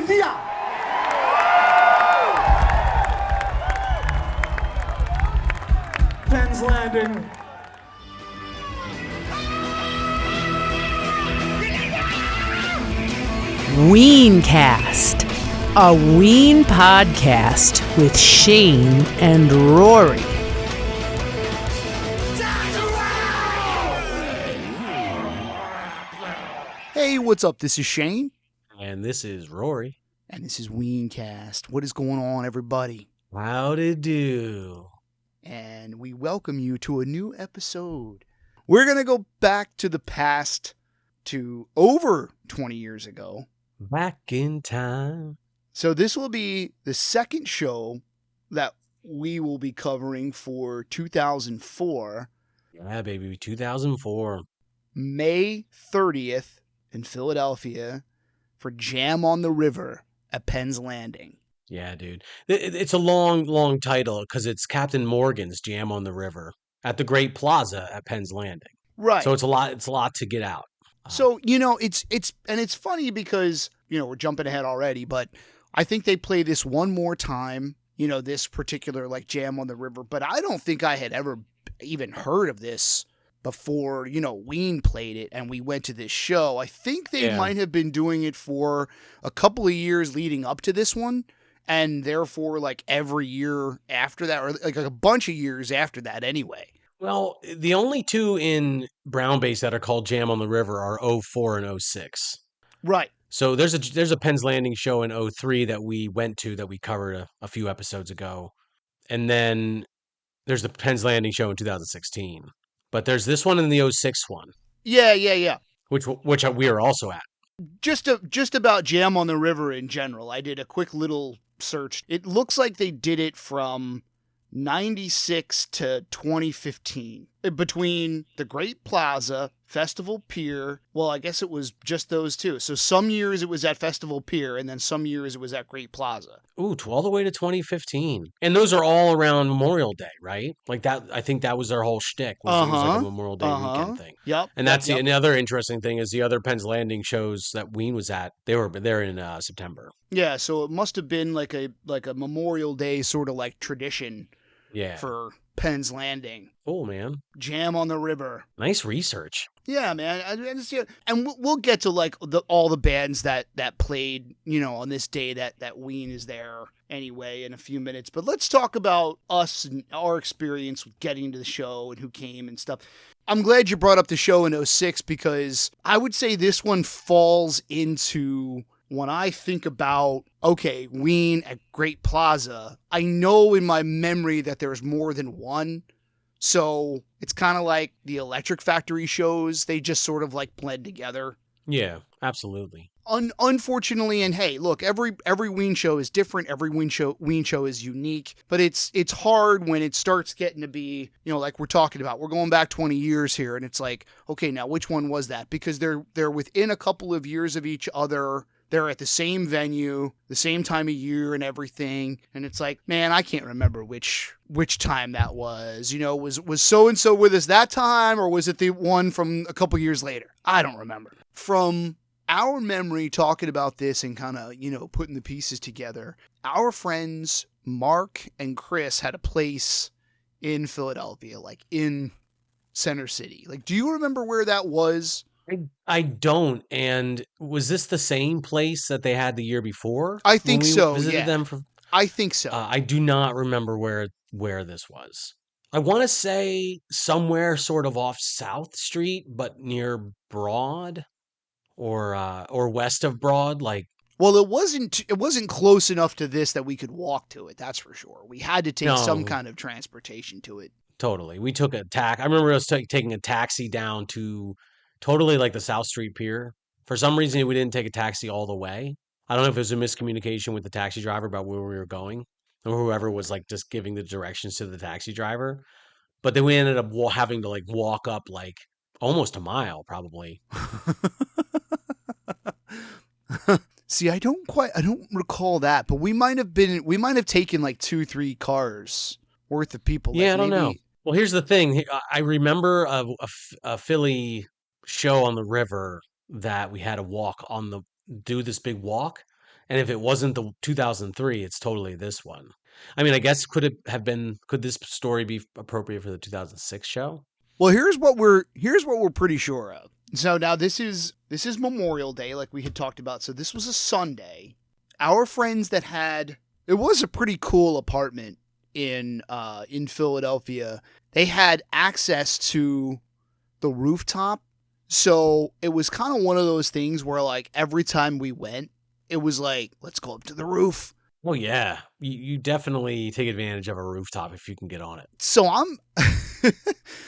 policía. Penn's Landing. Weencast, a Ween podcast with Shane and Rory. Hey, what's up? This is Shane. And this is Rory. And this is Weencast. What is going on, everybody? How'd it do? And we welcome you to a new episode. We're going to go back to the past to over 20 years ago. Back in time. So this will be the second show that we will be covering for 2004. Yeah, baby. 2004. May 30th in Philadelphia for Jam on the River at Penn's Landing. Yeah, dude. It's a long title because it's Captain Morgan's Jam on the River at the Great Plaza at Penn's Landing. Right. So it's a lot to get out. So, it's funny because, we're jumping ahead already, but I think they play this one more time, this particular like Jam on the River, but I don't think I had ever even heard of this before, Ween played it and we went to this show. I think they might have been doing it for a couple of years leading up to this one. And therefore, like every year after that, or like a bunch of years after that anyway. Well, the only two in Brown Base that are called Jam on the River are 04 and 06. Right. So there's a Penn's Landing show in 03 that we went to that we covered a few episodes ago. And then there's the Penn's Landing show in 2016. But there's this one and the 06 one. Yeah. Which we are also at. Just about Jam on the River in general. I did a quick little search. It looks like they did it from 96 to 2015 between the Great Plaza, Festival Pier. Well, I guess it was just those two. So some years it was at Festival Pier and then some years it was at Great Plaza. Ooh, all the way to 2015. And those are all around Memorial Day, right? Like that, I think that was their whole shtick. It was like a Memorial Day weekend thing. Yep. And that's another interesting thing is the other Penn's Landing shows that Ween was at, they're in September. Yeah, so it must have been like a Memorial Day sort of like tradition. Yeah. For Penn's Landing. Cool, man. Jam on the River. Nice research. Yeah, man. And we'll get to like all the bands that played, on this day that Ween is there anyway in a few minutes. But let's talk about us and our experience with getting to the show and who came and stuff. I'm glad you brought up the show in 06 because I would say this one falls into when I think about, okay, Ween at Great Plaza, I know in my memory that there's more than one. So it's kind of like the Electric Factory shows. They just sort of like blend together. Yeah, absolutely. Unfortunately, and hey, look, every Ween show is different. Every Ween show is unique, but it's hard when it starts getting to be, like we're talking about. We're going back 20 years here, and it's like, okay, now which one was that? Because they're within a couple of years of each other. They're at the same venue, the same time of year and everything. And it's like, man, I can't remember which time that was. Was so-and-so with us that time, or was it the one from a couple years later? I don't remember. From our memory talking about this and kind of, putting the pieces together, our friends Mark and Chris had a place in Philadelphia, like in Center City. Like, do you remember where that was? I don't. And was this the same place that they had the year before? I think so. Visited yeah. them I think so. I do not remember where this was. I want to say somewhere sort of off South Street, but near Broad or west of Broad. Like, well, it wasn't close enough to this that we could walk to it. That's for sure. We had to take some kind of transportation to it. Totally. We took a taxi. I remember us taking a taxi down to. Totally like the South Street Pier. For some reason, we didn't take a taxi all the way. I don't know if it was a miscommunication with the taxi driver about where we were going, or whoever was like just giving the directions to the taxi driver. But then we ended up having to like walk up like almost a mile, probably. See, I don't recall that, but we might have taken like 2-3 cars worth of people. Yeah, like I don't know. Well, here's the thing. I remember a Philly show on the river that we had to do this big walk. And if it wasn't the 2003, it's totally this one. I mean, I guess could this story be appropriate for the 2006 show? Well, here's what we're pretty sure of. So now this is Memorial Day, like we had talked about. So this was a Sunday. Our friends that had it was a pretty cool apartment in Philadelphia. They had access to the rooftop. So it was kind of one of those things where like every time we went, it was like, let's go up to the roof. Well, yeah, you definitely take advantage of a rooftop if you can get on it. So I'm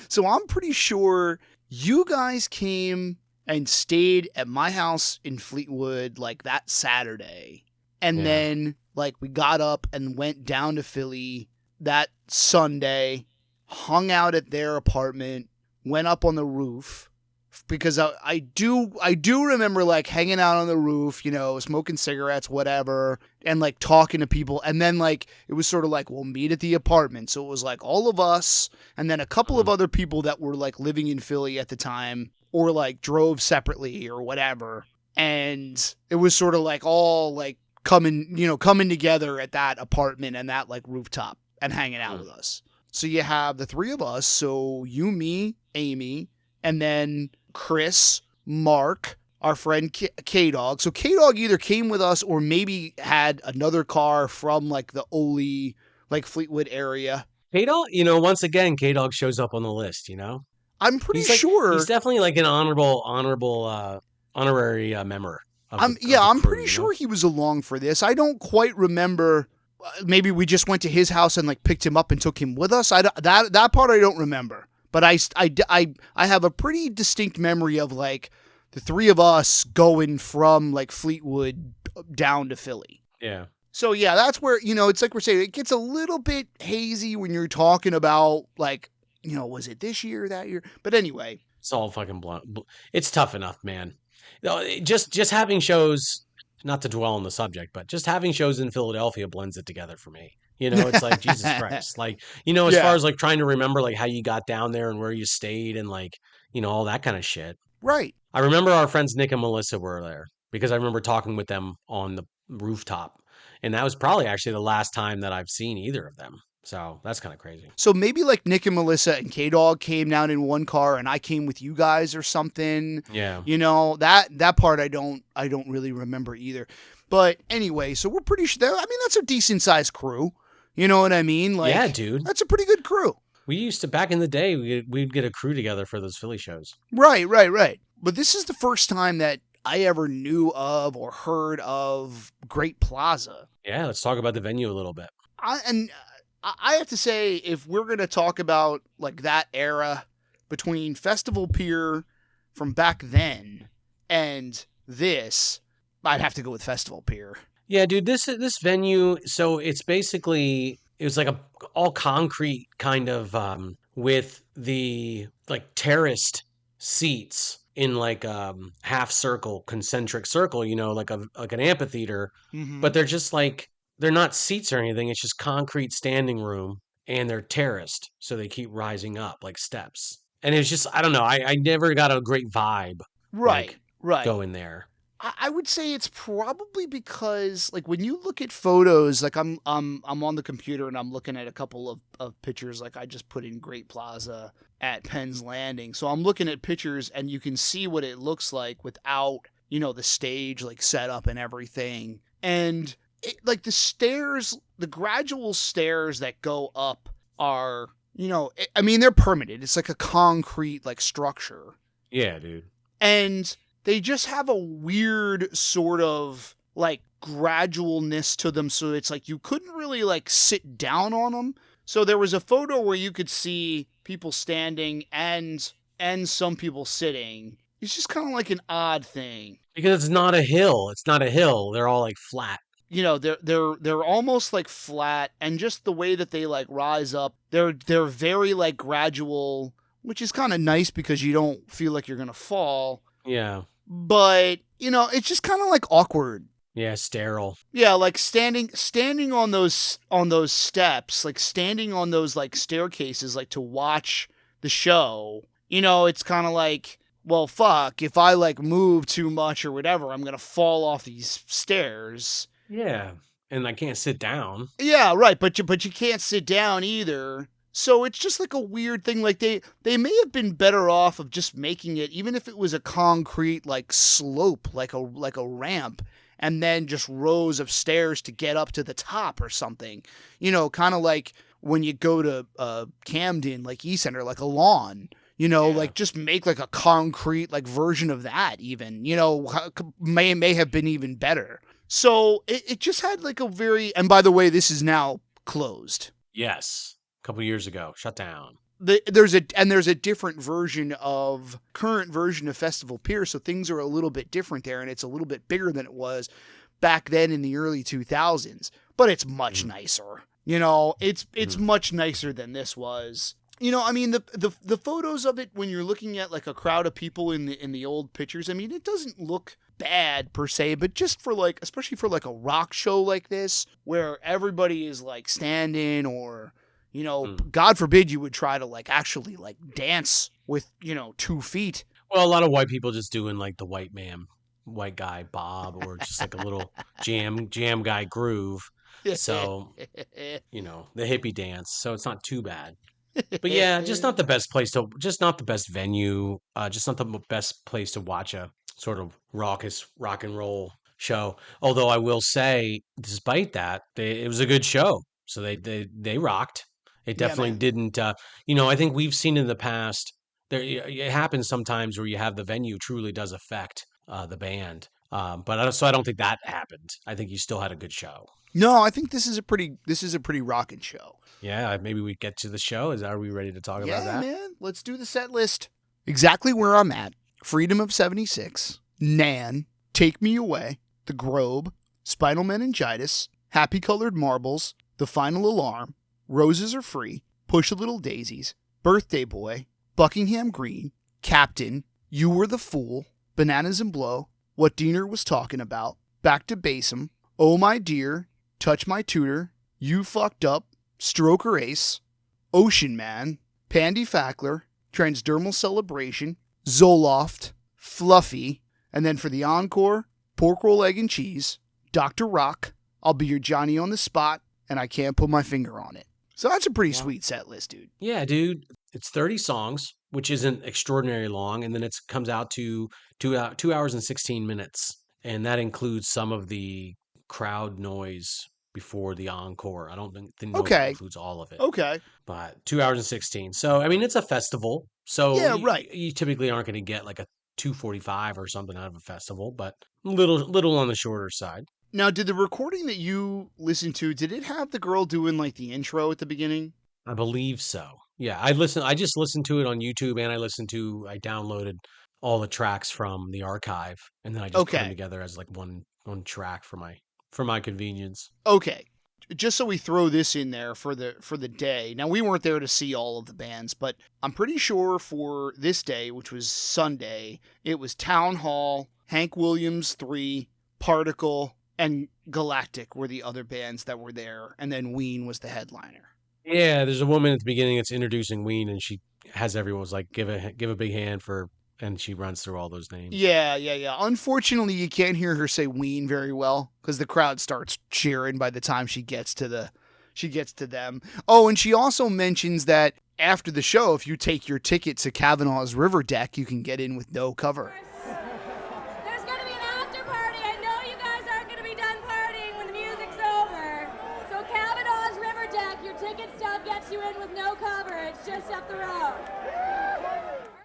so I'm pretty sure you guys came and stayed at my house in Fleetwood like that Saturday. And Yeah. then like we got up and went down to Philly that Sunday, hung out at their apartment, went up on the roof because I do remember like hanging out on the roof, smoking cigarettes, whatever, and like talking to people. And then like it was sort of like we'll meet at the apartment. So it was like all of us and then a couple of other people that were like living in Philly at the time or like drove separately or whatever. And it was sort of like all like coming together at that apartment and that like rooftop and hanging out with us. So you have the three of us. So you, me, Amy, and then Chris, Mark, our friend K-Dog. So K-Dog either came with us or maybe had another car from like the Ole, like Fleetwood area. K-Dog, once again, K-Dog shows up on the list, I'm pretty He's like, sure. he's definitely like an honorary member. I'm crew, pretty sure he was along for this. I don't quite remember. Maybe we just went to his house and like picked him up and took him with us. That part I don't remember. But I have a pretty distinct memory of like the three of us going from like Fleetwood down to Philly. Yeah. So yeah, that's where, it's like we're saying, it gets a little bit hazy when you're talking about like, was it this year, that year? But anyway. It's all fucking blunt. It's tough enough, man. Just having shows, not to dwell on the subject, but just having shows in Philadelphia blends it together for me. It's like Jesus Christ. Like, as far as like trying to remember like how you got down there and where you stayed and like, all that kind of shit. Right. I remember our friends Nick and Melissa were there because I remember talking with them on the rooftop. And that was probably actually the last time that I've seen either of them. So that's kind of crazy. So maybe like Nick and Melissa and K-Dog came down in one car and I came with you guys or something. Yeah. That part I don't really remember either. But anyway, so we're pretty sure. I mean, that's a decent sized crew. You know what I mean? Like, yeah, dude. That's a pretty good crew. We used to, back in the day, we'd get a crew together for those Philly shows. Right. But this is the first time that I ever knew of or heard of Great Plaza. Yeah, let's talk about the venue a little bit. I have to say, if we're going to talk about like that era between Festival Pier from back then and this, I'd have to go with Festival Pier. Yeah, dude, this venue, so it was like a all concrete kind of with the like terraced seats in like half circle, concentric circle, like an amphitheater, but they're just like they're not seats or anything. It's just concrete standing room and they're terraced. So they keep rising up like steps. And it's just, I don't know. I never got a great vibe. Right. Going there. I would say it's probably because like when you look at photos, like I'm on the computer and I'm looking at a couple of pictures. Like I just put in Great Plaza at Penn's Landing. So I'm looking at pictures and you can see what it looks like without, the stage like set up and everything. And like the stairs, the gradual stairs that go up are, they're permanent. It's like a concrete like structure. Yeah, dude. And they just have a weird sort of like gradualness to them. So it's like you couldn't really like sit down on them. So there was a photo where you could see people standing and some people sitting. It's just kind of like an odd thing. Because it's not a hill. It's not a hill. They're all like flat. They're almost like flat, and just the way that they like rise up, they're very like gradual, which is kind of nice because you don't feel like you're gonna fall. Yeah. But it's just kind of like awkward. Yeah, sterile. Yeah, like standing on those steps, like standing on those like staircases, like to watch the show. It's kind of like, well, fuck, if I like move too much or whatever, I'm gonna fall off these stairs. Yeah. And I can't sit down. Yeah, right. But you can't sit down either. So it's just like a weird thing. Like they may have been better off of just making it, even if it was a concrete like slope, like a ramp, and then just rows of stairs to get up to the top or something. Kind of like when you go to Camden, like East Center, like a lawn. Yeah. Like just make like a concrete like version of that. Even may have been even better. So it just had like a very, and by the way, this is now closed. Yes. A couple years ago, shut down. There's a different current version of Festival Pier, so things are a little bit different there, and it's a little bit bigger than it was back then in the early 2000s. But it's much nicer. It's much nicer than this was. I mean the photos of it when you're looking at like a crowd of people in the old pictures. I mean, it doesn't look bad per se, but just for like, especially for like a rock show like this where everybody is like standing or God forbid you would try to like actually like dance with 2 feet. Well, a lot of white people just doing like the white guy Bob, or just like a little jam guy groove. So, the hippie dance. So it's not too bad. But yeah, just not the best venue, just not the best place to watch a sort of raucous rock and roll show. Although I will say, despite that, it was a good show. So they rocked. It Yeah, definitely man. didn't. I think we've seen in the past. It happens sometimes where you have the venue truly does affect the band. So I don't think that happened. I think you still had a good show. No, I think this is a pretty rockin' show. Yeah, maybe we get to the show. Are we ready to talk about Yeah, that? man. Let's do the set list. Exactly where I'm at. Freedom of 76, Nan, Take Me Away, The Grove, Spinal Meningitis, Happy Colored Marbles, The Final Alarm, Roses Are Free, Push a Little Daisies, Birthday Boy, Buckingham Green, Captain, You Were the Fool, Bananas and Blow, What Diener Was Talking About, Back to Basim, Oh My Dear, Touch My Tutor, You Fucked Up, Stroker Ace, Ocean Man, Pandy Fackler, Transdermal Celebration, Zoloft, Fluffy, and then for the encore, Pork Roll, Egg and Cheese, Dr. Rock, I'll Be Your Johnny on the Spot, and I Can't Put My Finger on It. So that's a pretty sweet set list, dude. Yeah, dude. It's 30 songs, which isn't extraordinarily long, and then it comes out to 2 hours and 16 minutes, and that includes some of the crowd noise before the encore. I don't know if it Okay. includes all of it, Okay. but 2 hours and 16. So I mean, it's a festival, so Yeah, right. you typically aren't going to get like a 2:45 or something out of a festival, but little on the shorter side. Now, did the recording that you listened to, did it have the girl doing like the intro at the beginning? I believe so. Yeah, I just listened to it on YouTube, and I downloaded all the tracks from the archive, and then I just put them Okay. together as like one track for my convenience. Okay. Just so we throw this in there for the day. Now we weren't there to see all of the bands, but I'm pretty sure for this day, which was Sunday, it was Town Hall, Hank Williams 3, Particle, and Galactic were the other bands that were there, and then Ween was the headliner. Yeah, there's a woman at the beginning that's introducing Ween, and she has everyone's like give a big hand for, and she runs through all those names. Yeah. Unfortunately, you can't hear her say Ween very well because the crowd starts cheering by the time she gets to them. Oh, and she also mentions that after the show, if you take your ticket to Kavanaugh's River Deck, you can get in with no cover. There's going to be an after party. I know you guys aren't going to be done partying when the music's over. So Kavanaugh's River Deck, your ticket stub gets you in with no cover. It's just up the road.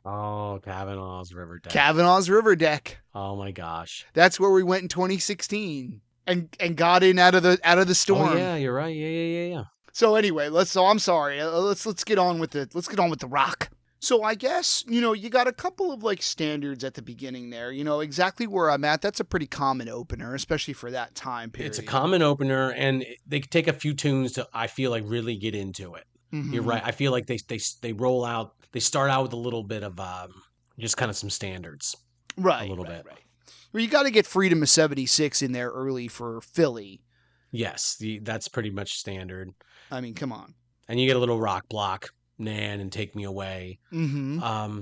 Oh, Kavanaugh's River Deck. Kavanaugh's River Deck. Oh my gosh. That's where we went in 2016 and got in out of the storm. Oh yeah, you're right. Yeah. So anyway, I'm sorry. Let's get on with the rock. So I guess, you got a couple of like standards at the beginning there. Exactly where I'm at. That's a pretty common opener, especially for that time period. It's a common opener, and they take a few tunes to, I feel like, really get into it. Mm-hmm. You're right. I feel like they roll out. They start out with a little bit of just kind of some standards. Right. A little bit. Right. Well, you got to get Freedom of 76 in there early for Philly. Yes, that's pretty much standard. I mean, come on. And you get a little rock block, Nan and Take Me Away. Mm-hmm.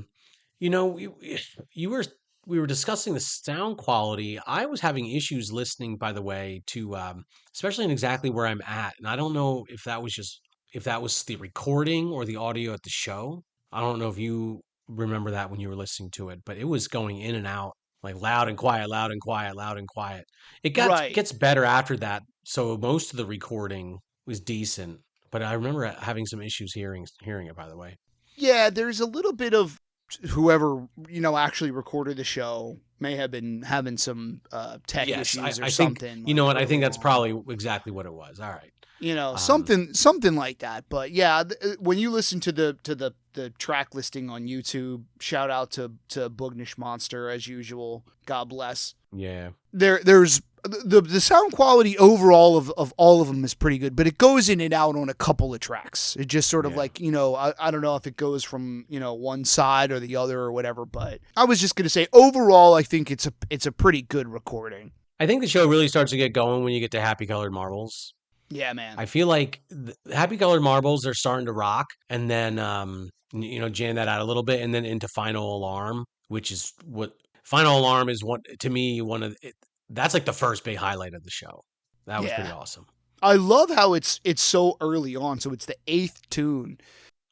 You were we were discussing the sound quality. I was having issues listening, by the way, to especially in exactly where I'm at, and I don't know if that was the recording or the audio at the show. I don't know if you remember that when you were listening to it, but it was going in and out, like loud and quiet, loud and quiet, loud and quiet. It Right. gets better after that, so most of the recording was decent, but I remember having some issues hearing it. By the way, Yeah, there's a little bit of whoever, actually recorded the show may have been having some tech yes, issues or I think something you know like what I think early that's on. probably exactly what it was. All right. Um, Something like that. But yeah, when you listen to the track listing on YouTube, shout out to Boognish Monster as usual. God bless. yeah. There's the sound quality overall of all of them is pretty good, but it goes in and out on a couple of tracks. It just sort of Yeah. like, I don't know if it goes from, one side or the other or whatever, but I was just going to say overall I think it's a pretty good recording. I think the show really starts to get going when you get to Happy Colored Marbles. Yeah, man. I feel like Happy Colored Marbles are starting to rock, and then jam that out a little bit, and then into Final Alarm, which is what Final Alarm is one to me one of that's like the first big highlight of the show. That was pretty Yeah. awesome. I love how it's so early on. So it's the 8th tune.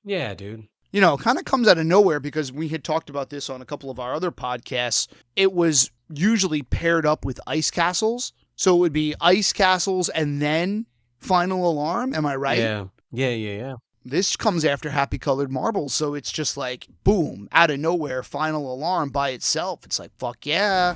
Yeah, dude. Kind of comes out of nowhere because we had talked about this on a couple of our other podcasts. It was usually paired up with Ice Castles. So it would be Ice Castles and then Final Alarm. Am I right? Yeah. This comes after Happy Colored Marbles. So it's just like, boom, out of nowhere, Final Alarm by itself. It's like, fuck yeah.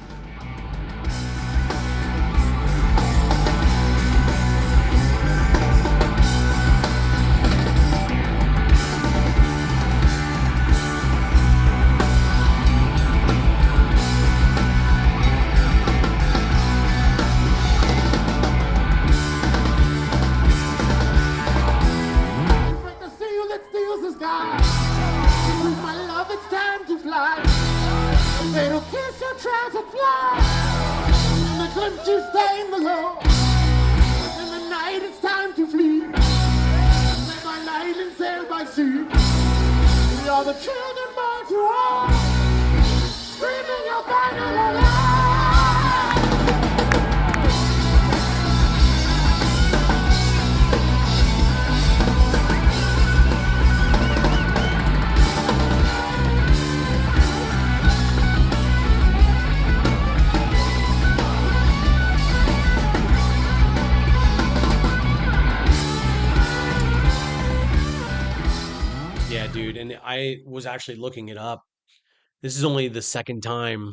Yeah, dude. And I was actually looking it up. This is only the second time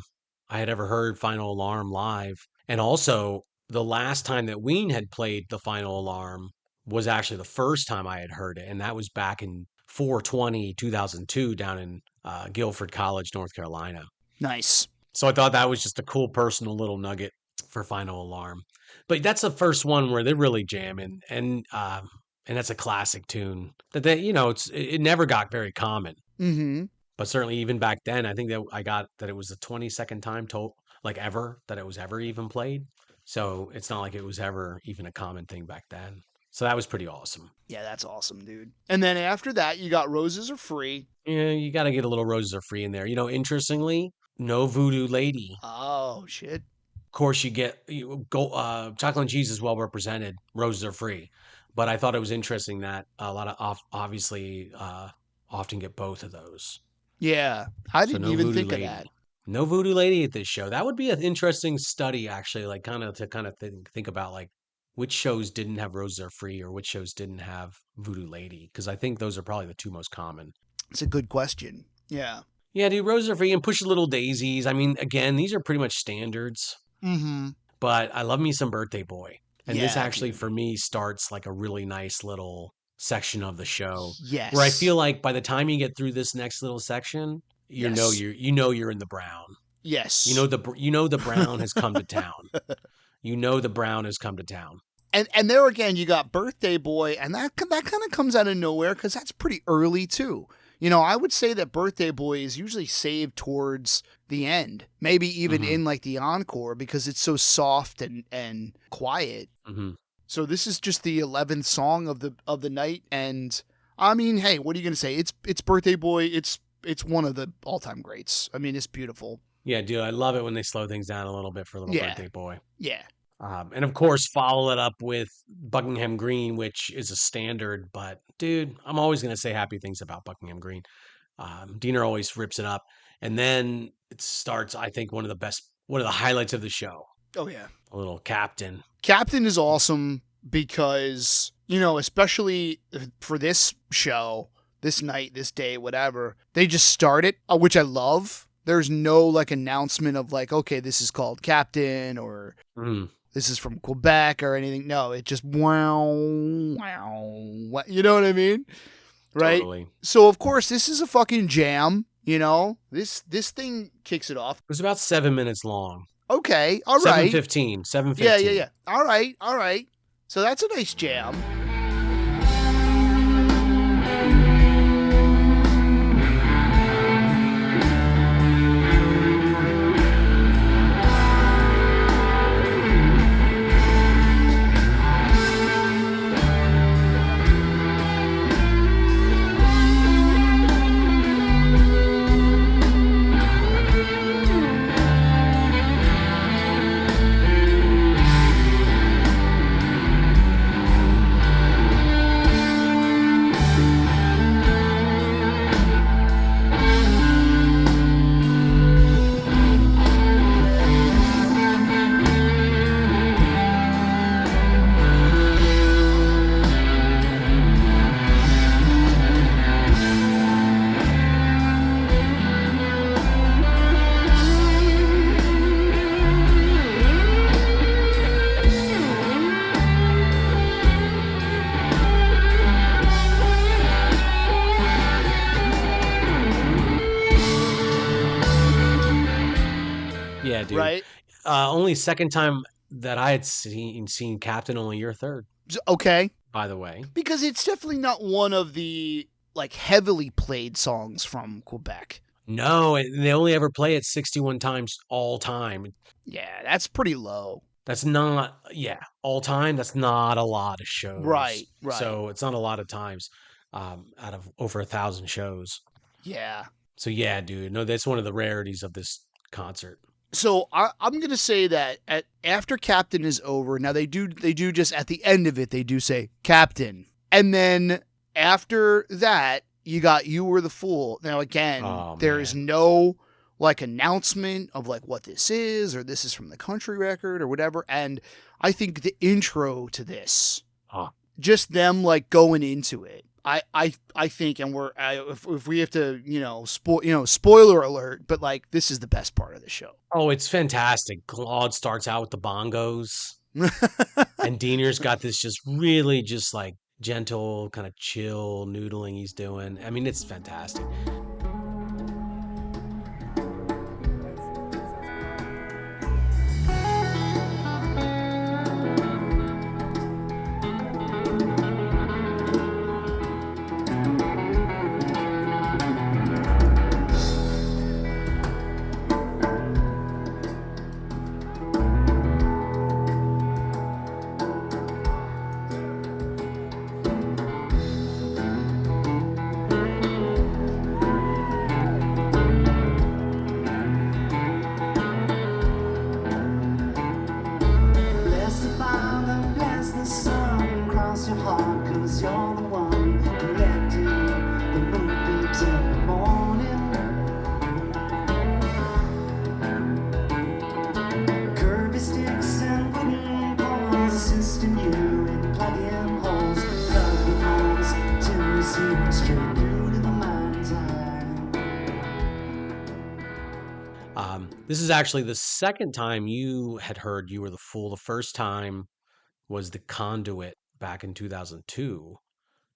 I had ever heard Final Alarm live. And also, the last time that Ween had played the Final Alarm was actually the first time I had heard it. And that was back in 4/20/2002 down in Guilford College, North Carolina. Nice. So I thought that was just a cool personal little nugget for Final Alarm. But that's the first one where they're really jamming, and that's a classic tune that it never got very common. Mm-hmm. But certainly even back then, I think that I got that it was the 22nd time like ever that it was ever even played. So it's not like it was ever even a common thing back then. So that was pretty awesome. Yeah, that's awesome, dude. And then after that, you got Roses Are Free. Yeah, you got to get a little Roses Are Free in there. Interestingly, no Voodoo Lady. Oh, shit. Of course, chocolate and cheese is well represented. Roses Are Free. But I thought it was interesting that a lot of obviously often get both of those. Yeah, I So didn't no even Voodoo think of Lady. that. No Voodoo Lady at this show. That would be an interesting study, actually, like kind of think about like which shows didn't have Roses Are Free or which shows didn't have Voodoo Lady, because I think those are probably the two most common. It's a good question. Yeah. Yeah, dude, Roses Are Free and Push the Little Daisies. I mean, again, these are pretty much standards, Mm-hmm. but I love me some Birthday Boy. And this Yeah, actually, dude. for me, starts like a really nice little section of the show where I Yes. feel like by the time you get through this next little section, Yes. you're in the brown. Yes. The brown has come to town. The brown has come to town. And there again, you got Birthday Boy, and that kind of comes out of nowhere because that's pretty early too. I would say that Birthday Boy is usually saved towards the end, maybe even Mhm. in like the encore because it's so soft and quiet. Mhm. So this is just the 11th song of the night, and I mean, hey, what are you gonna say? It's Birthday Boy. It's one of the all time greats. I mean, it's beautiful. Yeah, dude, I love it when they slow things down a little bit for little Yeah. birthday boy. Yeah. And of course, follow it up with Buckingham Green, which is a standard. But dude, I'm always going to say happy things about Buckingham Green. Diener always rips it up, and then it starts. I think one of the highlights of the show. Oh yeah. A little Captain. Captain is awesome because, especially for this show, this night, this day, whatever, they just start it, which I love. There's no like announcement of like, okay, this is called Captain or this is from Quebec or anything. No, it just wow, wow. You know what I mean? Right? Totally. So of course this is a fucking jam, This thing kicks it off. It was about 7 minutes long. Okay, all right. 7:15. 7:15. Yeah. All right. So that's a nice jam. Yeah, dude. Right? Only second time that I had seen Captain. Only your third, Okay. by the way. Because it's definitely not one of the like heavily played songs from Quebec. No, they only ever play it 61 times all time. Yeah, that's pretty low. That's not, all time. That's not a lot of shows. Right. So it's not a lot of times out of over 1,000 shows. Yeah. So yeah, dude. No, that's one of the rarities of this concert. So I'm gonna say that after Captain is over, now they do just at the end of it they do say Captain, and then after that you got You Were the Fool. Now again, there is no like announcement of like what this is or this is from the country record or whatever. And I think the intro to this, just them like going into it. I think, and if we have to, spoiler alert, but like this is the best part of the show. Oh, it's fantastic. Claude starts out with the bongos, and Diener's got this just really just like gentle, kind of chill noodling he's doing. I mean, it's fantastic. This is actually the second time you had heard You Were the Fool. The first time was The Conduit back in 2002,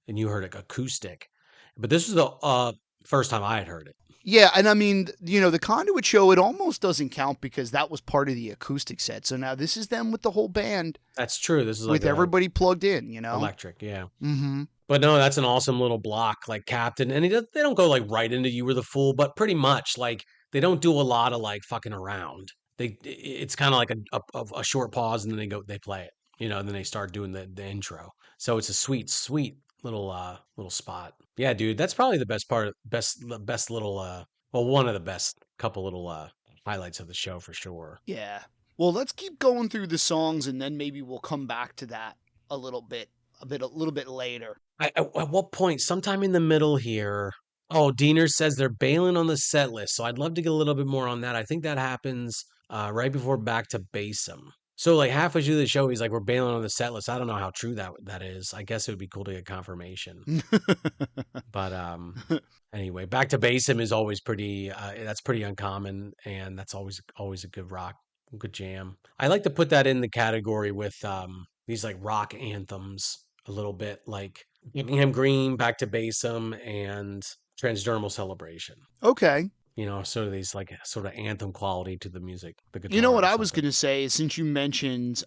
and you heard it acoustic. But this was the first time I had heard it. Yeah, and I mean, the Conduit show, it almost doesn't count because that was part of the acoustic set. So now this is them with the whole band. That's true. This is like with everybody plugged in, electric, yeah. Mm-hmm. But no, that's an awesome little block, like Captain. And they don't go like right into You Were the Fool, but pretty much like they don't do a lot of like fucking around. It's kind of like a short pause, and then they play it, and then they start doing the intro. So it's a sweet little spot. Yeah, dude, that's probably the best part, best little one of the best couple little highlights of the show for sure. Yeah. Well, let's keep going through the songs, and then maybe we'll come back to that a little bit later. At what point? Sometime in the middle here. Oh, Diener says they're bailing on the set list, so I'd love to get a little bit more on that. I think that happens right before Back to Basim. So like halfway through the show, he's like, "We're bailing on the set list." I don't know how true that is. I guess it would be cool to get confirmation. But anyway, Back to Basim is always pretty. That's pretty uncommon, and that's always a good jam. I like to put that in the category with these like rock anthems a little bit, like Buckingham Green, Back to Basim, and Transdermal Celebration. Okay. You know, sort of these like sort of anthem quality to the music, the guitar. You know what or I was something. going to say, since you mentioned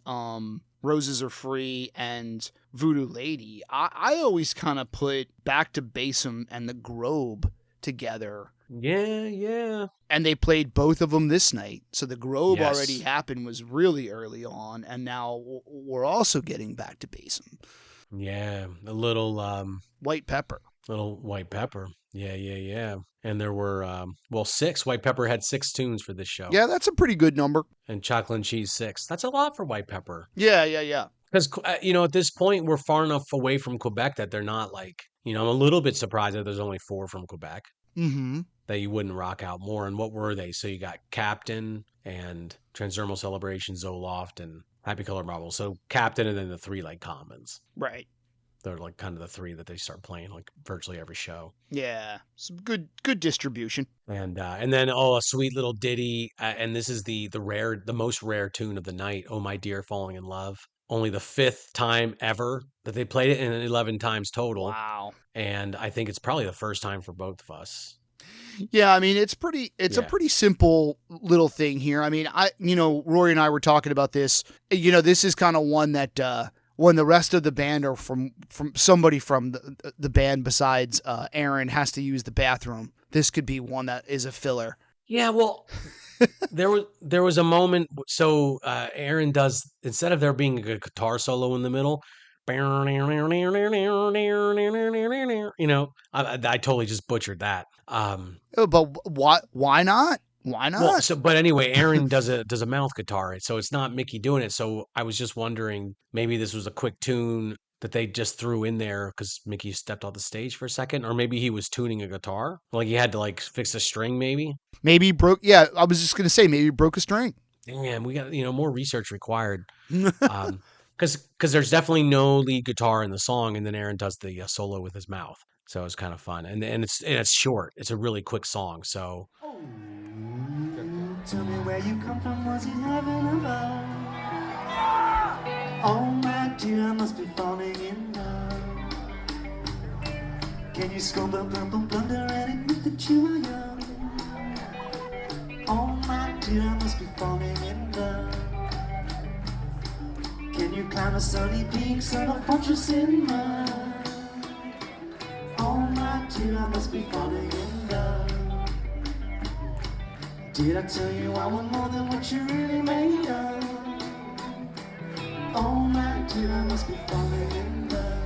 Roses Are Free and Voodoo Lady, I always kind of put Back to Basim and the Grobe together. Yeah. And they played both of them this night. So the Grobe Yes. already happened, was really early on, and now we're also getting Back to Basim. Yeah, a little White Pepper. little White Pepper. Yeah. And there were 6. White Pepper had 6 tunes for this show. Yeah, that's a pretty good number. And Chocolate and Cheese 6. That's a lot for White Pepper. Yeah. Because, at this point, we're far enough away from Quebec that they're not like, I'm a little bit surprised that there's only 4 from Quebec. Mm-hmm. That you wouldn't rock out more. And what were they? So you got Captain and Transdermal Celebration, Zoloft, and Happy Color Marble. So Captain and then the 3 like commons. Right. They're like kind of the 3 that they start playing like virtually every show. Yeah. Some good distribution. And then a sweet little ditty, and this is the most rare tune of the night. Oh My Dear, Falling in Love. Only the 5th time ever that they played it, and 11 times total. Wow. And I think it's probably the first time for both of us. Yeah, I mean, it's a pretty simple little thing here. I mean, Rory and I were talking about this. This is kind of one that when the rest of the band are from somebody from the band besides Aaron has to use the bathroom, this could be one that is a filler. Yeah, well, there was a moment. So Aaron does, instead of there being a guitar solo in the middle, I totally just butchered that. But why not? Why not? Well, but anyway, Aaron does a mouth guitar, so it's not Mickey doing it. So I was just wondering, maybe this was a quick tune that they just threw in there because Mickey stepped off the stage for a second, or maybe he was tuning a guitar, like he had to like fix a string, maybe. Maybe he broke. Yeah, I was just gonna say maybe he broke a string. Damn, we got more research required. Because there's definitely no lead guitar in the song, and then Aaron does the solo with his mouth, so it's kind of fun, and it's short. It's a really quick song, so. Tell me where you come from, was it heaven above? Oh my dear, I must be falling in love. Can you scope a purple blunder and admit that you are young? Oh my dear, I must be falling in love. Can you climb a sunny peaks of a fortress in mud? Oh my dear, I must be falling in love. Did I tell you I want more than what you really made of? Oh my dear, I must be falling in love.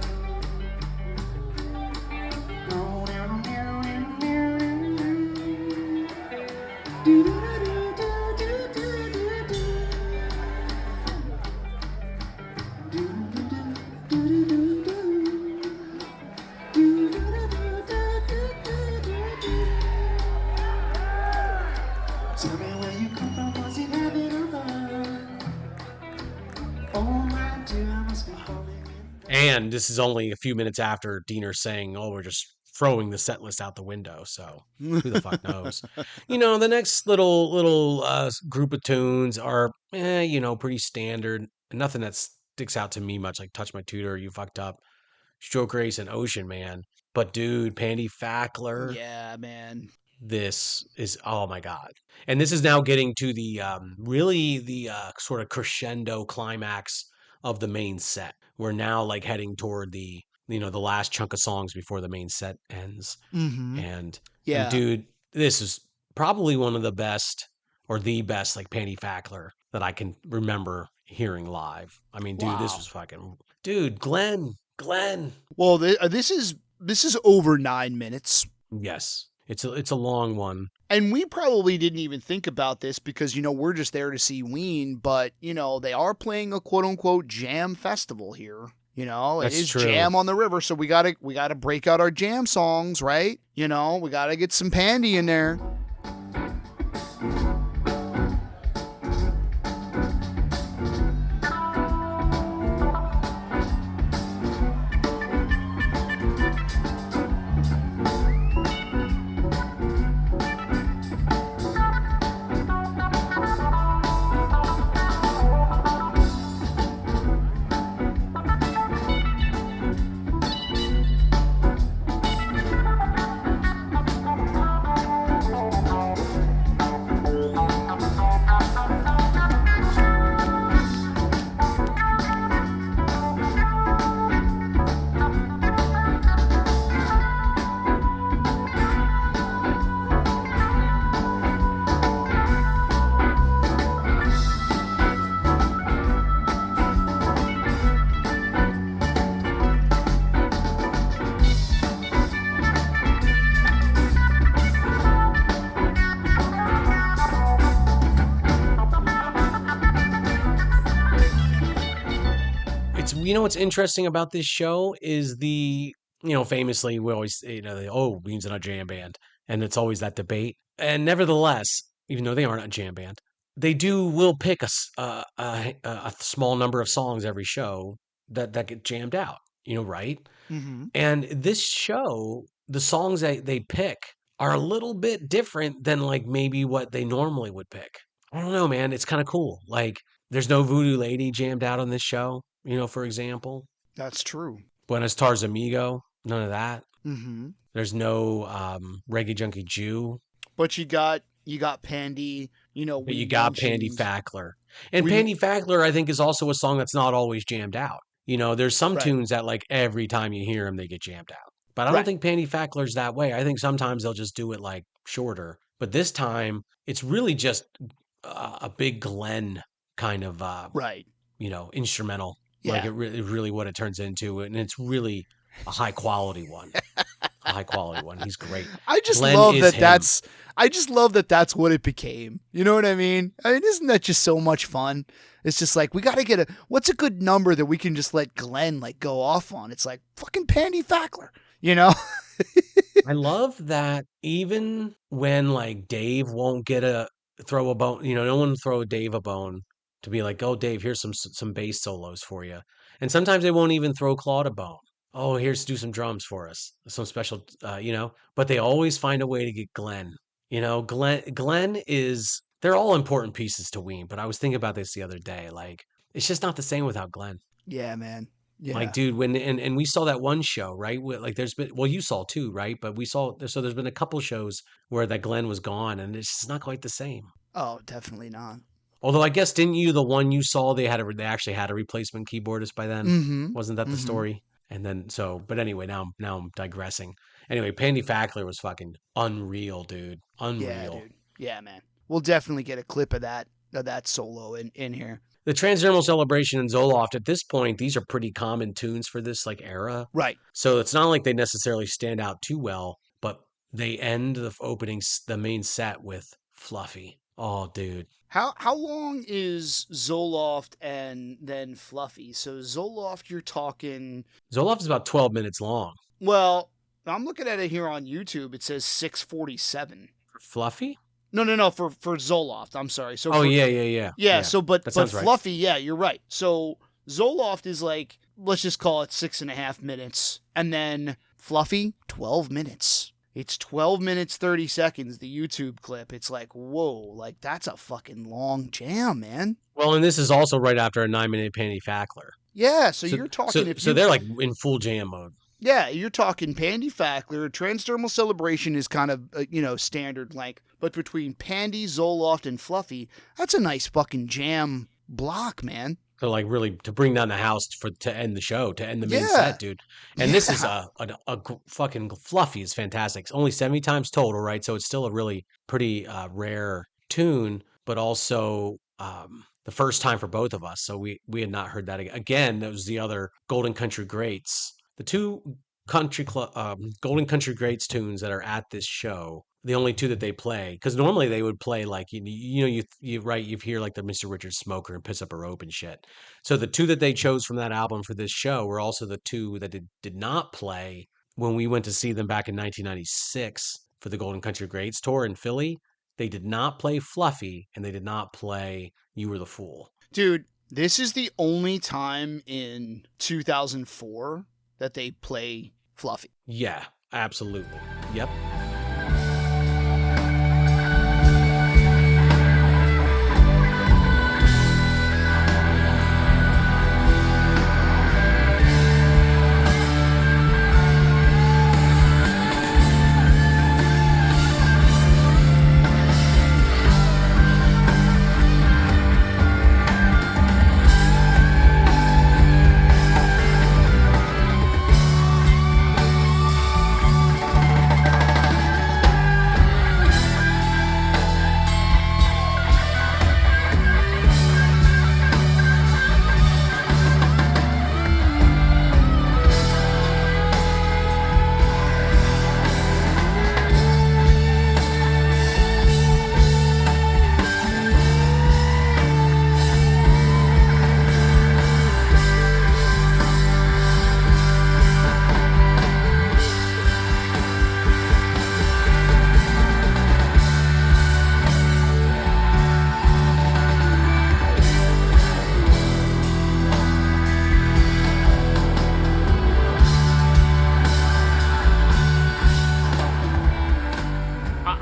Tell me where you come from, was it heaven or earth? Oh my dear, I must be falling in love. And this is only a few minutes after Diener saying, "Oh, we're just throwing the set list out the window." So who the fuck knows? The next little group of tunes are, pretty standard. Nothing that sticks out to me much, like "Touch My Tutor," "You Fucked Up," "Stroke Race," and "Ocean Man." But dude, Pandy Fackler. Yeah, man. This is, oh my God. And this is now getting to the really the sort of crescendo climax of the main set. We're now like heading toward the the last chunk of songs before the main set ends. Mm-hmm. And Yeah, dude, this is probably one of the best or the best like Pandy Fackler that I can remember hearing live. I mean, dude, this Wow. was fucking, dude, Glenn. Well, this is over 9 minutes. Yes. It's a long one. And we probably didn't even think about this because, we're just there to see Ween, but, they are playing a quote unquote jam festival here. It That's is true. jam on the river, so we gotta break out our jam songs, right? We gotta get some Pandy in there. What's interesting about this show is famously we always, Ween's not a jam band, and it's always that debate. And nevertheless, even though they aren't a jam band, they will pick a small number of songs every show that get jammed out, right? Mm-hmm. And this show, the songs that they pick are a little bit different than like maybe what they normally would pick. I don't know, man. It's kind of cool. Like, there's no Voodoo Lady jammed out on this show, for example. That's true. Buenos Tardes Amigo, none of that. Mm-hmm. There's no Reggae Junkie Jew. But you got Pandy, But you got Pandy Fackler. And Pandy Fackler, I think, is also a song that's not always jammed out. There's some tunes that like every time you hear them, they get jammed out. But I don't think Pandy Fackler's that way. I think sometimes they'll just do it like shorter. But this time, it's really just a big Glenn kind of instrumental. Yeah. Like really what it turns into, and it's really a high quality one. A high quality one. He's great. I just Glenn love is that. him. I just love that that's what it became. You know what I mean? Isn't that just so much fun? It's just like, we got to get what's a good number that we can just let Glenn like go off on? It's like fucking Pandy Fackler, I love that even when like Dave won't throw a bone, no one will throw Dave a bone to be like, oh, Dave, here's some bass solos for you. And sometimes they won't even throw Claude a bone. Oh, here's do some drums for us, some special, but they always find a way to get Glenn. Glenn is, they're all important pieces to Ween, but I was thinking about this the other day. Like, it's just not the same without Glenn. Yeah, man. Yeah. Like, dude, and we saw that one show, right? Like, there's been, well, you saw too, right? But there's been a couple shows where that Glenn was gone, and it's just not quite the same. Oh, definitely not. Although I guess didn't you, the one you saw, they actually had a replacement keyboardist by then? Mm-hmm. Wasn't that the story? And then but anyway, now I'm digressing. Anyway, Pandy Fackler was fucking unreal, dude. Unreal. Yeah, dude. Yeah, man. We'll definitely get a clip of that solo in here. The Transdermal Celebration and Zoloft, at this point, these are pretty common tunes for this like era. Right. So it's not like they necessarily stand out too well, but they end the main set with Fluffy. Oh, dude. How long is Zoloft and then Fluffy? So Zoloft, you're talking. Zoloft is about 12 minutes long. Well, I'm looking at it here on YouTube. It says 6:47. For Fluffy? No. For Zoloft, I'm sorry. So. Yeah. So, but Fluffy, right. Yeah, you're right. So Zoloft is like, let's just call it 6.5 minutes, and then Fluffy 12 minutes. It's 12 minutes, 30 seconds, the YouTube clip. It's like, whoa, like that's a fucking long jam, man. Well, and this is also right after a 9-minute Pandy Fackler. Yeah, so you're talking... So they're like in full jam mode. Yeah, you're talking Pandy Fackler. Transdermal Celebration is kind of, standard length. But between Pandy, Zoloft, and Fluffy, that's a nice fucking jam block, man. So like really to bring down the house to end the show, to end the main set, dude. And this is a fucking Fluffy is fantastic. It's only 70 times total, right? So it's still a really pretty rare tune, but also the first time for both of us. So we had not heard that again. That was the other Golden Country greats. The two Golden Country Greats tunes that are at this show, the only two that they play, because normally they would play like you hear like the Mr. Richard Smoker and Piss Up a Rope and shit. So the two that they chose from that album for this show were also the two that did not play when we went to see them back in 1996 for the Golden Country Greats tour in Philly. They did not play Fluffy, and they did not play You Were the Fool. Dude, this is the only time in 2004 that they play Fluffy. Yeah, absolutely. Yep.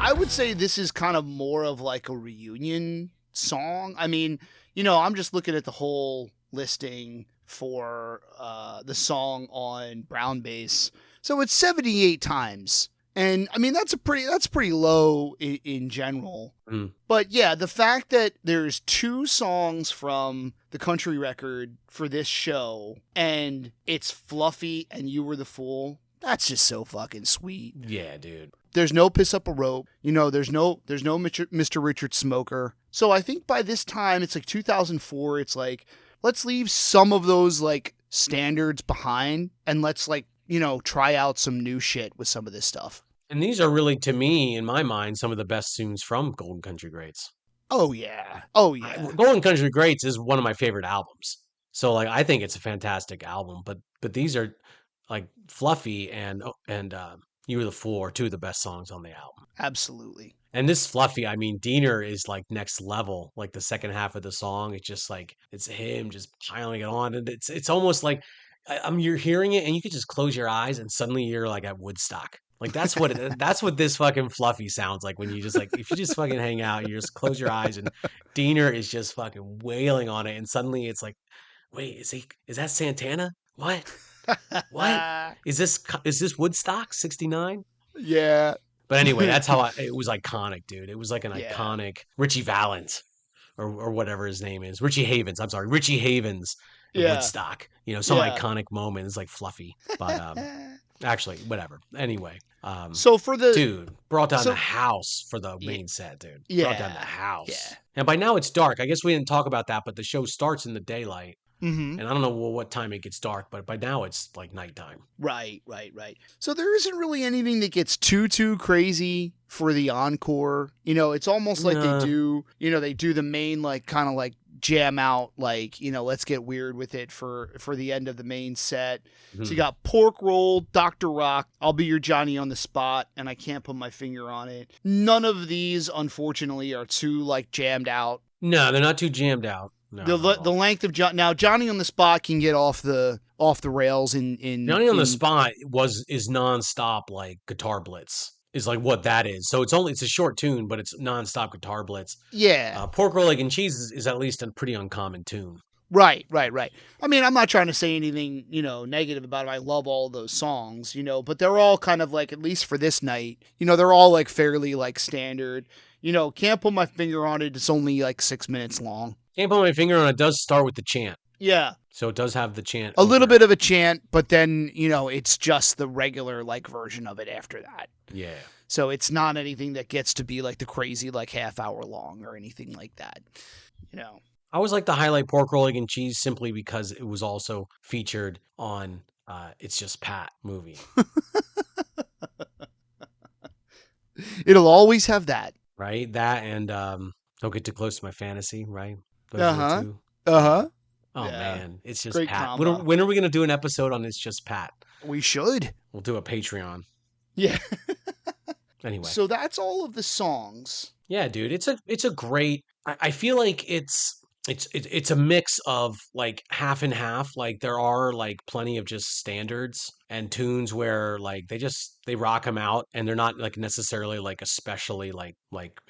I would say this is kind of more of like a reunion song. I mean, I'm just looking at the whole listing for the song on Brown Bass. So it's 78 times. And I mean, that's pretty low in general. Mm. But yeah, the fact that there's 2 songs from the country record for this show and it's Fluffy and You Were the Fool, that's just so fucking sweet. Yeah, dude. There's no Piss Up a Rope. There's no Mr. Richard Smoker. So I think by this time, it's like 2004. It's like, let's leave some of those like standards behind and let's like, try out some new shit with some of this stuff. And these are really, to me, in my mind, some of the best tunes from Golden Country Greats. Oh, yeah. Oh, yeah. Golden Country Greats is one of my favorite albums. So, like, I think it's a fantastic album. But these are, like, Fluffy and You Were the Fool are two of the best songs on the album. Absolutely. And this Fluffy, I mean, Diener is, like, next level. Like, the second half of the song, it's just, like, it's him just piling it on. And it's almost like, you're hearing it and you could just close your eyes and suddenly you're, like, at Woodstock. Like that's what this fucking Fluffy sounds like when you just like if you just fucking hang out, you just close your eyes and Diener is just fucking wailing on it, and suddenly it's like, wait, is that Santana? What? What? Is this Woodstock '69? Yeah. But anyway, that's how it was iconic, dude. It was like an iconic Richie Valens or whatever his name is, Richie Havens. I'm sorry, Richie Havens. Woodstock, some iconic moment is like Fluffy, but actually, whatever. Anyway, so for the dude brought down the house for the main set, dude. Yeah, brought down the house, yeah. And by now it's dark. I guess we didn't talk about that, but the show starts in the daylight, and I don't know what time it gets dark, but by now it's like nighttime. Right. So there isn't really anything that gets too crazy for the encore. It's almost like they do. They do the main like kind of like jam out, like let's get weird with it for the end of the main set. So you got Pork Roll, Dr. Rock, I'll Be Your Johnny on the Spot, and I Can't Put My Finger on It. None of these unfortunately are too like jammed out. No, they're not too jammed out. No, the length of Johnny on the Spot can get off the rails in Johnny on the Spot is nonstop like guitar blitz. Is like what that is. So it's a short tune, but it's nonstop guitar blitz. Yeah. Pork Roll, Egg, and Cheese is at least a pretty uncommon tune. Right. I mean, I'm not trying to say anything, negative about it. I love all of those songs, but they're all kind of like, at least for this night, they're all like fairly like standard. Can't Put My Finger on It. It's only like 6 minutes long. Can't Put My Finger on It does start with the chant. Yeah. So it does have the chant. A little bit of a chant, but then, it's just the regular like version of it after that. Yeah. So it's not anything that gets to be like the crazy like half hour long or anything like that. I always like to highlight Pork Roll, Egg, and Cheese simply because it was also featured on It's Just Pat movie. It'll always have that. Right? That and Don't Get Too Close to My Fantasy, right? Those are the Uh-huh. two. Uh-huh. Oh Yeah. man, It's Just Great Pat. combo. When are we gonna do an episode on It's Just Pat? We should. We'll do a Patreon. Yeah. Anyway. So that's all of the songs. Yeah, dude, it's a great. I feel like it's a mix of like half and half. Like there are like plenty of just standards and tunes where like they rock them out and they're not like necessarily like especially like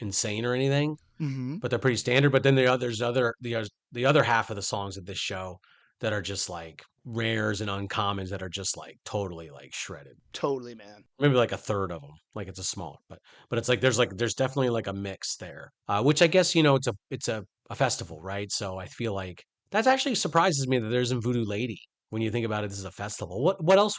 insane or anything, Mm-hmm. but they're pretty standard. But then the other half of the songs of this show that are just like rares and uncommons that are just like totally like shredded. Totally, man. Maybe like a third of them, like it's a smaller, but it's like there's definitely like a mix there, which I guess it's a festival, right? So I feel like that actually surprises me that there isn't Voodoo Lady when you think about it. This is a festival. What else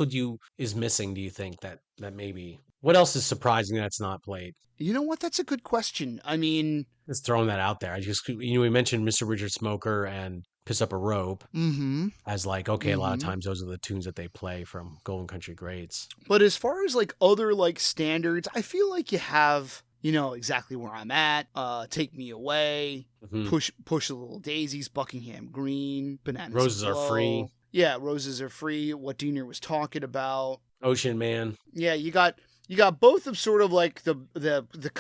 is missing? Do you think that maybe what else is surprising that's not played? You know what? That's a good question. I mean, Just throwing that out there. We mentioned Mr. Richard Smoker and Piss Up a Rope mm-hmm. as like okay, a lot of Mm-hmm. times those are the tunes that they play from Golden Country Greats. But as far as like other like standards, I feel like you have, exactly where I'm at. Take Me Away, Mhm. Push the Little Daisies, Buckingham Green, Bananas Roses Are Blow. Free. Yeah, Roses Are Free. What Diener was talking about. Ocean Man. Yeah, you got both of sort of like the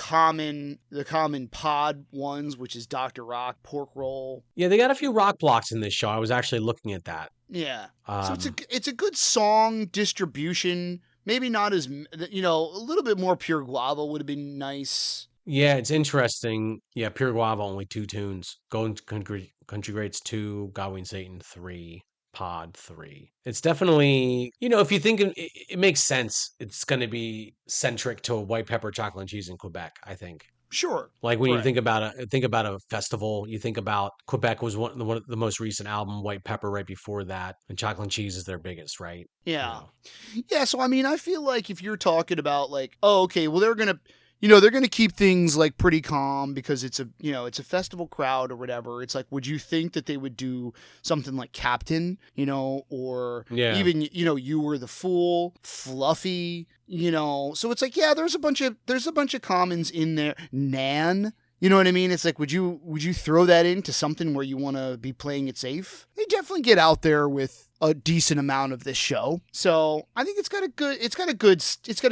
common pod ones, which is Dr. Rock, Pork Roll. Yeah, they got a few rock blocks in this show. I was actually looking at that. Yeah. So Um, it's a good song distribution. Maybe not as a little bit more Pure Guava would have been nice. yeah, it's interesting. Yeah, Pure Guava only 2 tunes. Golden Country Greats 2, Godwin Satan 3, Pod 3. It's definitely, if you think it makes sense, it's going to be centric to white pepper chocolate and cheese in Quebec, I think. Sure. Like when you Correct. think about a festival, you think about Quebec was one of the most recent album, White Pepper right before that, and Chocolate and Cheese is their biggest, right? Yeah. Yeah, so I mean, I feel like if you're talking about like, oh, okay, well they're gonna keep things like pretty calm because it's a festival crowd or whatever. It's like, would you think that they would do something like Captain, or Yeah. even You Were the Fool, Fluffy, So it's like, yeah, there's a bunch of commons in there. Nan. You know what I mean? It's like, would you throw that into something where you want to be playing it safe? They definitely get out there with a decent amount of this show. So I think it's got a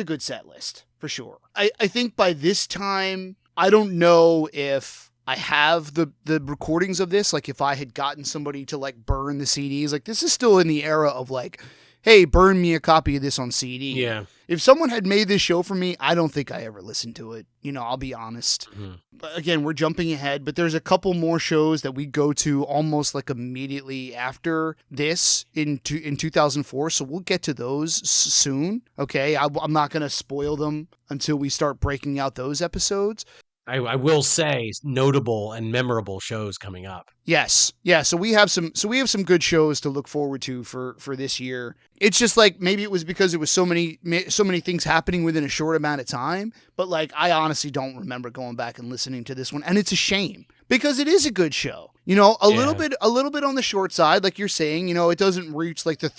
good set list for sure. I think by this time, I don't know if I have the recordings of this. Like if I had gotten somebody to like burn the CDs, like this is still in the era of like, hey, burn me a copy of this on CD. Yeah. If someone had made this show for me, I don't think I ever listened to it. I'll be honest. Mhm. But again, we're jumping ahead, but there's a couple more shows that we go to almost like immediately after this in 2004. So we'll get to those soon. Okay. I'm not going to spoil them until we start breaking out those episodes. I will say notable and memorable shows coming up. Yes. Yeah. So we have some good shows to look forward to for this year. It's just like, maybe it was because it was so many things happening within a short amount of time, but like, I honestly don't remember going back and listening to this one. And it's a shame because it is a good show, a little bit on the short side. Like you're saying, it doesn't reach like the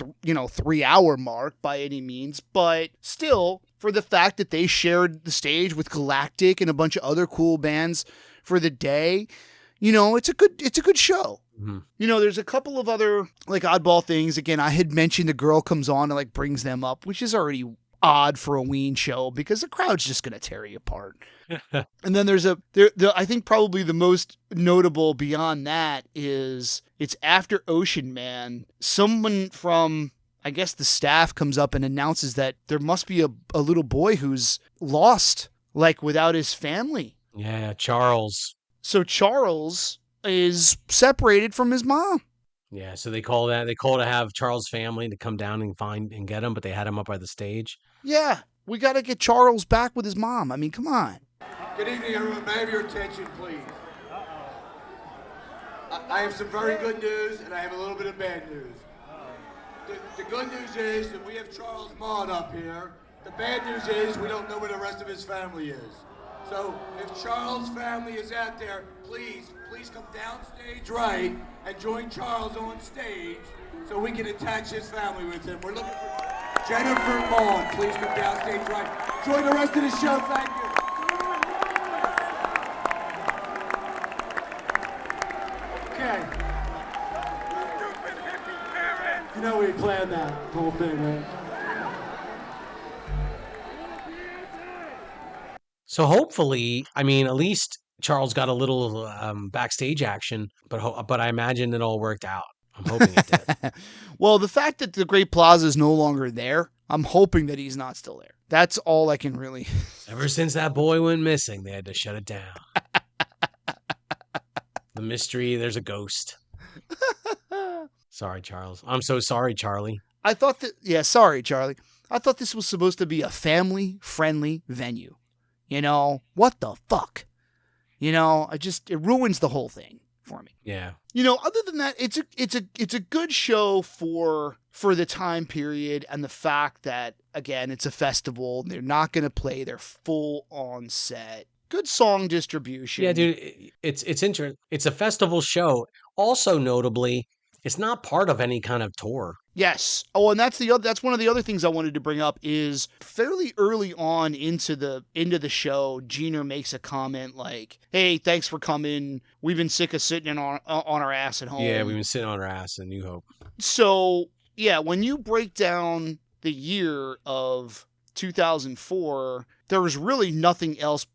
3 hour mark by any means, but still, for the fact that they shared the stage with Galactic and a bunch of other cool bands for the day, it's a good show. Mm-hmm. There's a couple of other like oddball things. Again, I had mentioned the girl comes on and like brings them up, which is already odd for a Ween show because the crowd's just going to tear you apart. And then there's I think probably the most notable beyond that is it's after Ocean Man. Someone from, I guess, the staff comes up and announces that there must be a little boy who's lost, like without his family. Yeah, Charles. So Charles is separated from his mom. Yeah, so they call to have Charles' family to come down and find and get him, but they had him up by the stage. Yeah, we got to get Charles back with his mom. I mean, come on. Good evening, everyone. May I have your attention, please? I have some very good news, and I have a little bit of bad news. The good news is that we have Charles Maud up here. The bad news is we don't know where the rest of his family is. So if Charles' family is out there, please come downstage right and join Charles on stage so we can attach his family with him. We're looking for Jennifer Maughan. Please come downstage right. Enjoy the rest of the show. Thank you. Okay. You know we planned that whole thing, right? So hopefully, I mean, at least Charles got a little backstage action, but I imagine it all worked out. I'm hoping it did. Well, the fact that the Great Plaza is no longer there, I'm hoping that he's not still there. That's all I can really. Ever since that boy went missing, they had to shut it down. The mystery, there's a ghost. Sorry, Charles. I'm so sorry, Charlie. I thought that, yeah, sorry, Charlie. I thought this was supposed to be a family-friendly venue. You know, what the fuck? You know, it ruins the whole thing for me. Yeah. You know, other than that, it's a good show for the time period and the fact that, again, it's a festival. They're not going to play their full on set. Good song distribution. Yeah, dude, it's interesting. It's a festival show. Also, notably, it's not part of any kind of tour. Yes. Oh, and that's one of the other things I wanted to bring up is fairly early on into the show, Jeter makes a comment like, "Hey, thanks for coming. We've been sick of sitting on our ass at home." Yeah, we've been sitting on our ass in New Hope. So, yeah, when you break down the year of 2004, there was really nothing else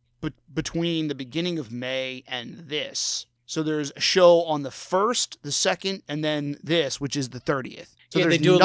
between the beginning of May and this. So there's a show on the 1st, the 2nd, and then this, which is the 30th. So yeah, they do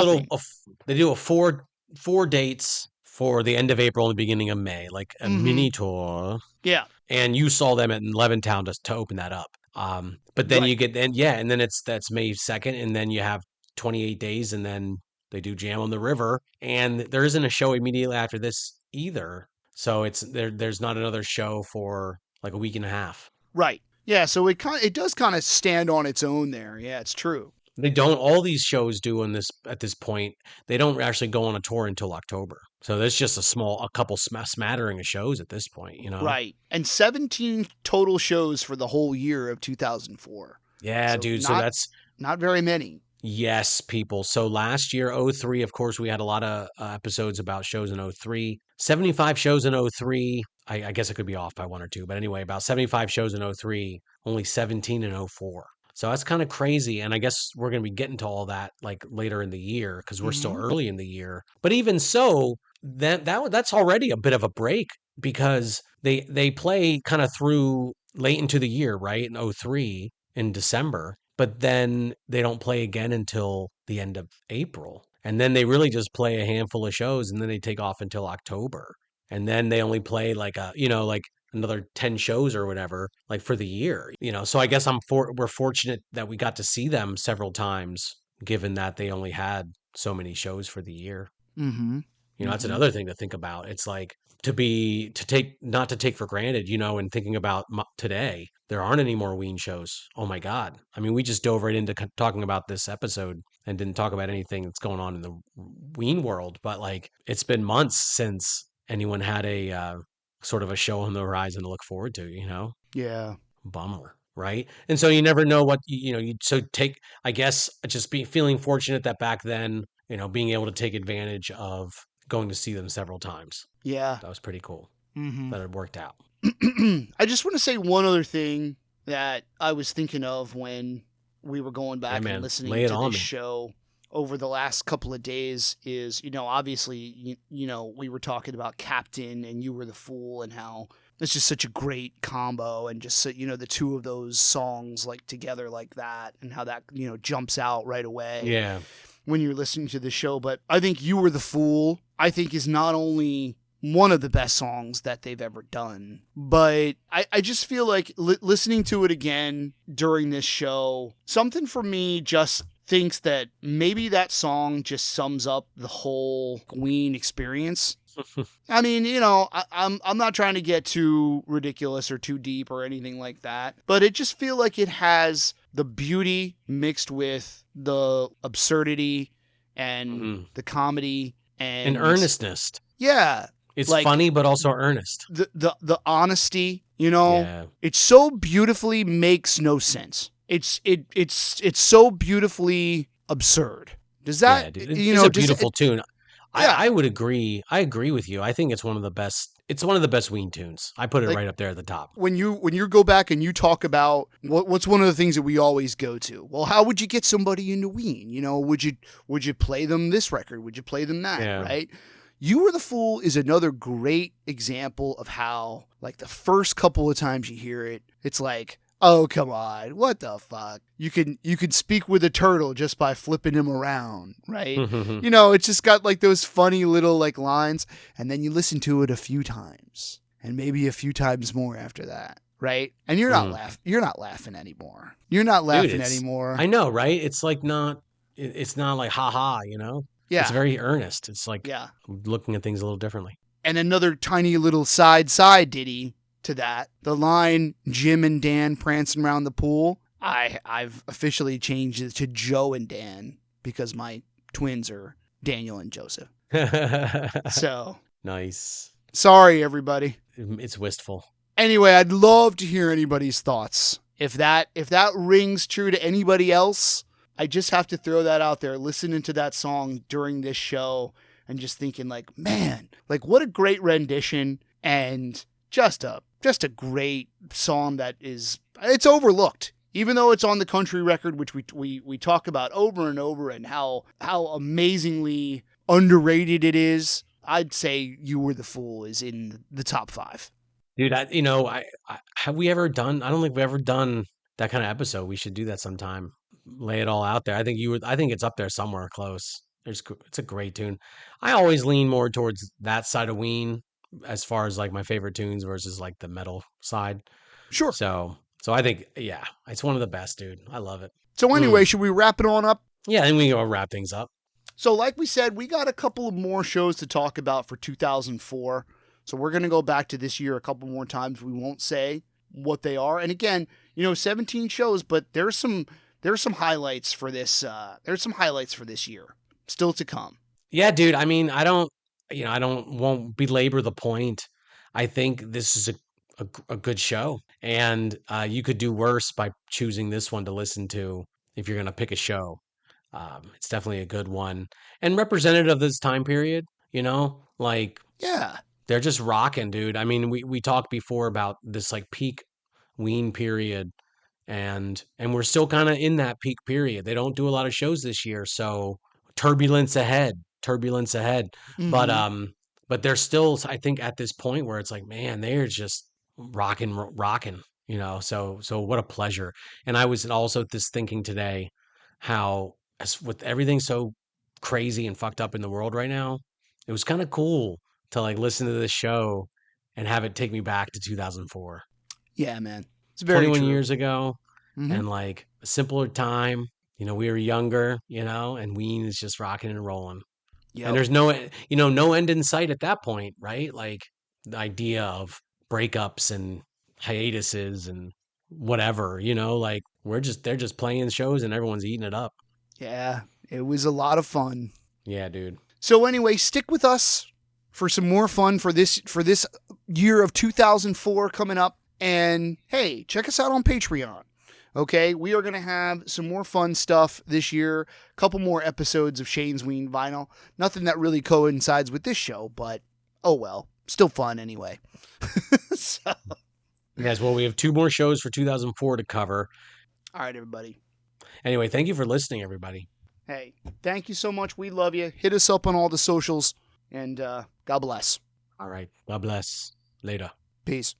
they do a four dates for the end of April and the beginning of May, like a mini tour. Yeah. And you saw them at Levittown to open that up. But then you get and then that's May 2nd, and then you have 28 days, and then they do Jam on the River, and there isn't a show immediately after this either. So there's not another show for like a week and a half. Right. Yeah, so it does kind of stand on its own there. Yeah, it's true. They don't. All these shows do at this point. They don't actually go on a tour until October. So there's just a couple smattering of shows at this point. You know. Right. And 17 total shows for the whole year of 2004. Yeah, dude. So that's not very many. Yes, people. So last year, 03, of course, we had a lot of episodes about shows in 03. 75 shows in 03. I guess I could be off by one or two, but anyway, about 75 shows in 03, only 17 in 04. So that's kind of crazy. And I guess we're going to be getting to all that like later in the year because we're still early in the year. But even so, that's already a bit of a break because they play kind of through late into the year, right? In 03 in December. But then they don't play again until the end of April. And then they really just play a handful of shows and then they take off until October. And then they only play like another 10 shows or whatever, like for the year, So I guess we're fortunate that we got to see them several times, given that they only had so many shows for the year. Mm-hmm. That's another thing to think about. It's like not to take for granted, and thinking about today, there aren't any more Ween shows. Oh my God. I mean, we just dove right into talking about this episode and didn't talk about anything that's going on in the Ween world, but like it's been months since anyone had a sort of a show on the horizon to look forward to, Yeah. Bummer. Right. And so you never know what, I guess just feeling fortunate that back then, being able to take advantage of going to see them several times. Yeah. That was pretty cool. Mm-hmm. That it worked out. I just want to say one other thing that I was thinking of when we were going back and listening to this show over the last couple of days is, obviously, we were talking about Captain and You Were the Fool and how it's just such a great combo and just, the two of those songs like together like that and how that, jumps out right away. Yeah. When you're listening to the show. But I think You Were the Fool, I think is not only one of the best songs that they've ever done, but I just feel like listening to it again during this show, something for me just thinks that maybe that song just sums up the whole Ween experience. I mean, I'm not trying to get too ridiculous or too deep or anything like that, but it just feel like it has the beauty mixed with the absurdity and the comedy and earnestness. Yeah. It's like, funny, but also earnest. The honesty, it so beautifully makes no sense. It's so beautifully absurd. Does Yeah, that, dude. you It's know, a does beautiful it, tune. yeah, I would agree. I agree with you. I think it's one of the best. It's one of the best Ween tunes. I put it like right up there at the top. when you go back and you talk about what's one of the things that we always go to? Well, how would you get somebody into Ween? You know, would you play them this record? Would you play them that? Yeah. Right? You Were the Fool is another great example of how, like, the first couple of times you hear it, it's like, oh, come on, what the fuck? You can speak with a turtle just by flipping him around, right? You know, it's just got like those funny little like lines, and then you listen to it a few times, and maybe a few times more after that, right? And you're not laughing anymore. You're not Dude, laughing anymore. I know, right? It's like not, it's not like haha, you know? It's Yeah, very earnest. It's like yeah. looking at things a little differently. And another tiny little side ditty to that. The line Jim and Dan prancing around the pool. I've officially changed it to Joe and Dan because my twins are Daniel and Joseph. So Nice. sorry everybody. It's wistful. Anyway, I'd love to hear anybody's thoughts. If that rings true to anybody else, I just have to throw that out there. Listening to that song during this show and just thinking like, man, like what a great rendition, and just a great song that it's overlooked. Even though it's on the country record, which we talk about over and over, and how amazingly underrated it is, I'd say You Were the Fool is in the top 5. Dude, I have we ever done, I don't think we've ever done that kind of episode. We should do that sometime. Lay it all out there. I think it's up there somewhere close. It's a great tune. I always lean more towards that side of Ween as far as like my favorite tunes versus like the metal side. Sure. So I think, yeah, it's one of the best, dude. I love it. So anyway, should we wrap it on up? Yeah, and we can go wrap things up. So like we said, we got a couple of more shows to talk about for 2004. So we're going to go back to this year a couple more times. We won't say what they are. And again, 17 shows, but there's some highlights for this. There's some highlights for this year still to come. Yeah, dude. I mean, won't belabor the point. I think this is a good show, and you could do worse by choosing this one to listen to if you're going to pick a show. It's definitely a good one and representative of this time period. Like Yeah. they're just rocking, dude. I mean, we talked before about this like peak Ween period, and we're still kind of in that peak period. They don't do a lot of shows this year, so turbulence ahead, turbulence ahead. But Mm-hmm. but they're still, I think, at this point where it's like, man, they're just rocking, So what a pleasure. And I was also just thinking today how, with everything so crazy and fucked up in the world right now, it was kind of cool to like listen to this show and have it take me back to 2004. Yeah, man. It's very 21 true. years ago, Mm-hmm. and like a simpler time. We were younger, and Ween is just rocking and rolling. Yep. And there's no end in sight at that point, right? Like the idea of breakups and hiatuses and whatever, like they're just playing shows and everyone's eating it up. Yeah, it was a lot of fun. Yeah, dude. So anyway, stick with us for some more fun for this year of 2004 coming up. And hey, check us out on Patreon. Okay, we are going to have some more fun stuff this year. A couple more episodes of Shane's Ween Vinyl. Nothing that really coincides with this show, but oh well, still fun anyway. So, Yes, well, we have 2 more shows for 2004 to cover. all right, everybody. Anyway, thank you for listening, everybody. Hey, thank you so much. We love you. Hit us up on all the socials, and God bless. All right. God bless. Later. Peace.